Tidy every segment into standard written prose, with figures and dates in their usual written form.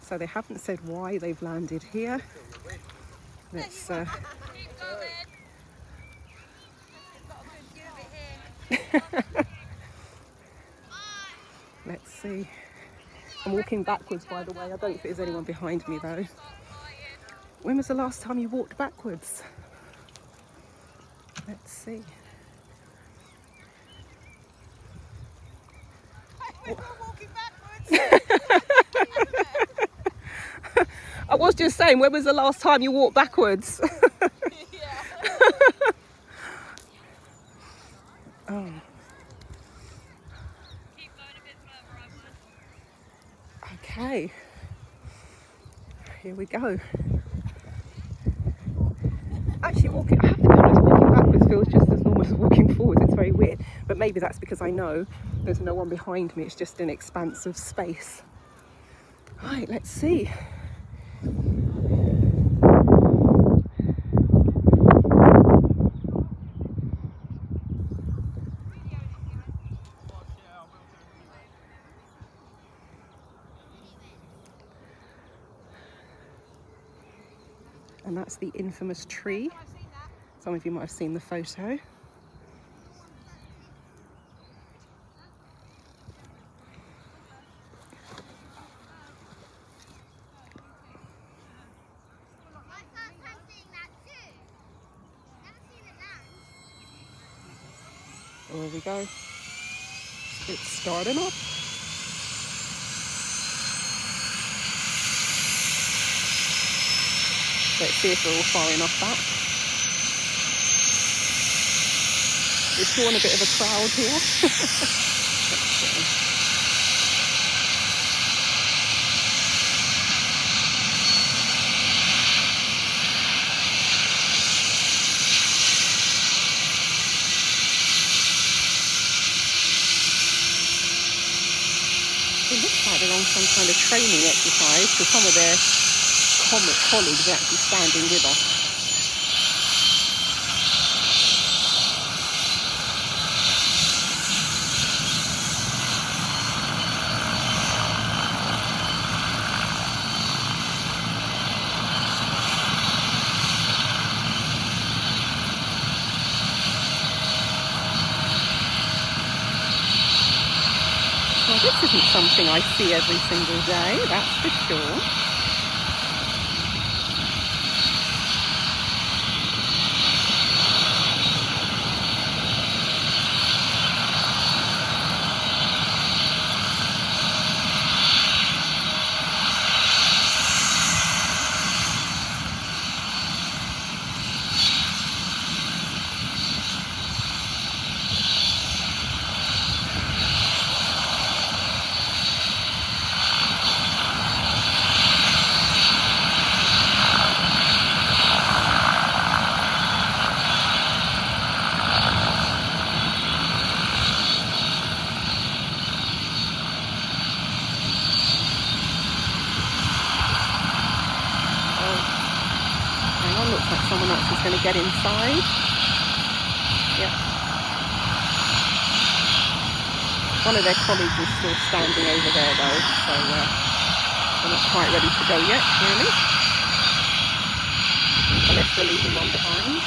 So they haven't said why they've landed here. Let's let's see. I'm walking backwards, by the way. I don't think there's anyone behind me though. When was the last time you walked backwards? Let's see. We're walking backwards. I was just saying, when was the last time you walked backwards? Oh. Keep going a bit further, I would. Okay. Here we go. Actually, I have to be honest, walking backwards feels just as normal as walking forwards. It's very weird, but maybe that's because I know there's no one behind me. It's just an expanse of space. Right, let's see. And that's the infamous tree. Some of you might have seen the photo. There we go. It's starting up. Let's see if we're all far enough back. We're still on a bit of a crowd here. Let's see. It looks like they're on some kind of training exercise because some of their colleagues are actually standing with us. Well, this isn't something I see every single day, that's for sure. Looks like someone else is going to get inside. Yep. One of their colleagues is still standing over there though, so they're not quite ready to go yet, really. Unless they're leaving one behind.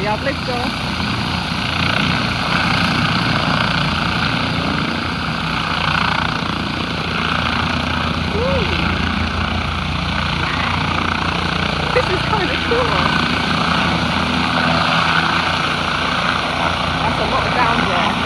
have liftoff. This is kind of cool. That's a lot of downdraft.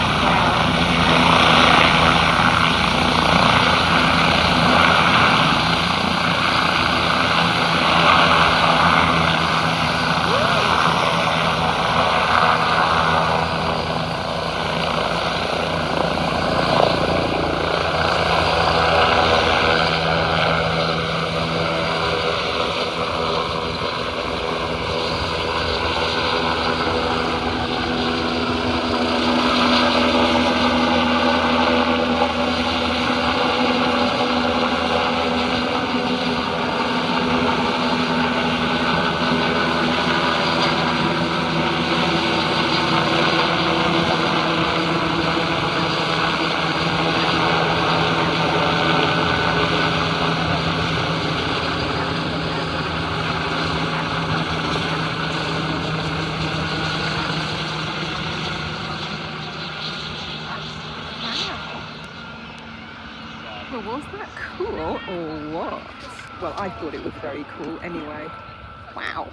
Well, was that cool or what? Well, I thought it was very cool anyway. Wow.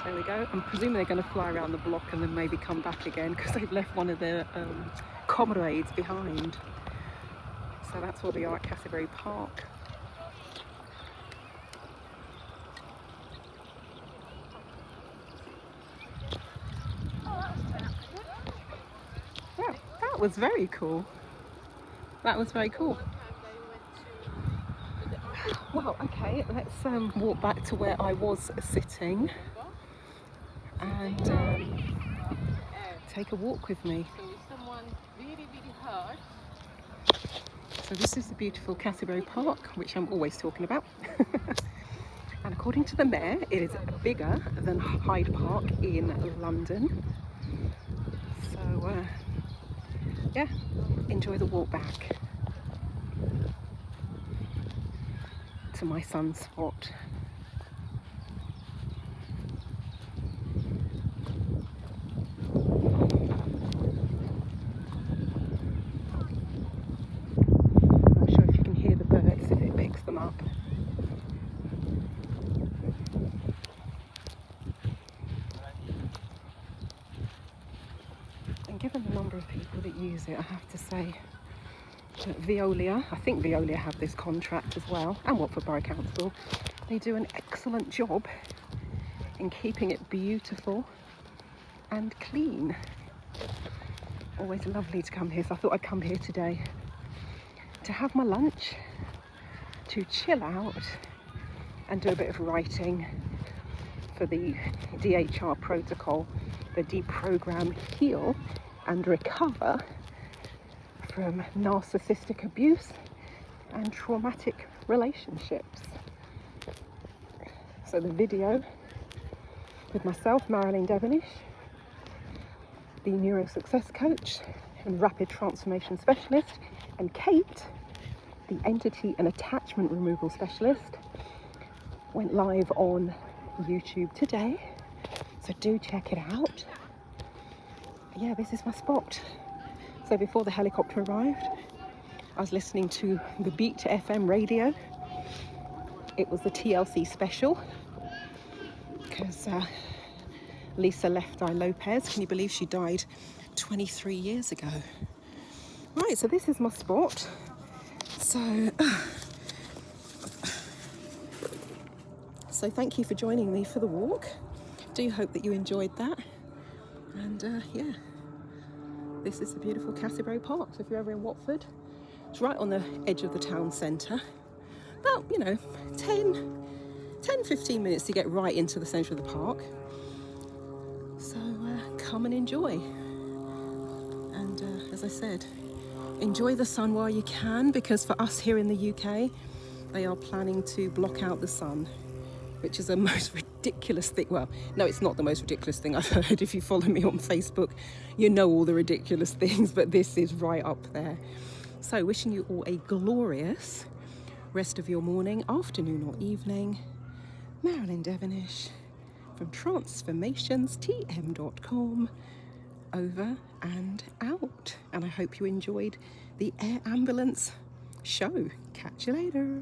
There we go. I'm presuming they're going to fly around the block and then maybe come back again because they've left one of their comrades behind. So that's where we are at Cassiobury Park. Yeah, that was very cool. That was very cool. Well, okay, let's walk back to where I was sitting and take a walk with me. So this is the beautiful Cassiobury Park, which I'm always talking about. And according to the mayor, it is bigger than Hyde Park in London. So yeah, enjoy the walk back to my son's spot. Not sure if you can hear the birds, if it picks them up. And given the number of people that use it, I have to say that Veolia, I think Veolia have this contract as well, and Watford Borough Council, they do an excellent job in keeping it beautiful and clean. Always lovely to come here, so I thought I'd come here today to have my lunch, to chill out and do a bit of writing for the DHR protocol, the deprogram, heal and recover from narcissistic abuse and traumatic relationships. So the video with myself, Marilyn Devonish, the neuro success coach and rapid transformation specialist, and Kate, the entity and attachment removal specialist, went live on YouTube today, so do check it out. Yeah, this is my spot. So before the helicopter arrived, I was listening to the Beat FM radio. It was the TLC special because Lisa Left Eye Lopez, can you believe she died 23 years ago? Right, so this is my spot. So thank you for joining me for the walk. Do hope that you enjoyed that. And yeah, this is the beautiful Cassiobury Park. So if you're ever in Watford, it's right on the edge of the town centre. About, 10-15 minutes to get right into the centre of the park. So come and enjoy. And as I said, enjoy the sun while you can, because for us here in the UK, they are planning to block out the sun, which is the most ridiculous thing. Well, no, it's not the most ridiculous thing I've heard. If you follow me on Facebook, you know all the ridiculous things, but this is right up there. So wishing you all a glorious rest of your morning, afternoon or evening. Marilyn Devonish, from transformationstm.com. Over and out. And I hope you enjoyed the air ambulance show. Catch you later.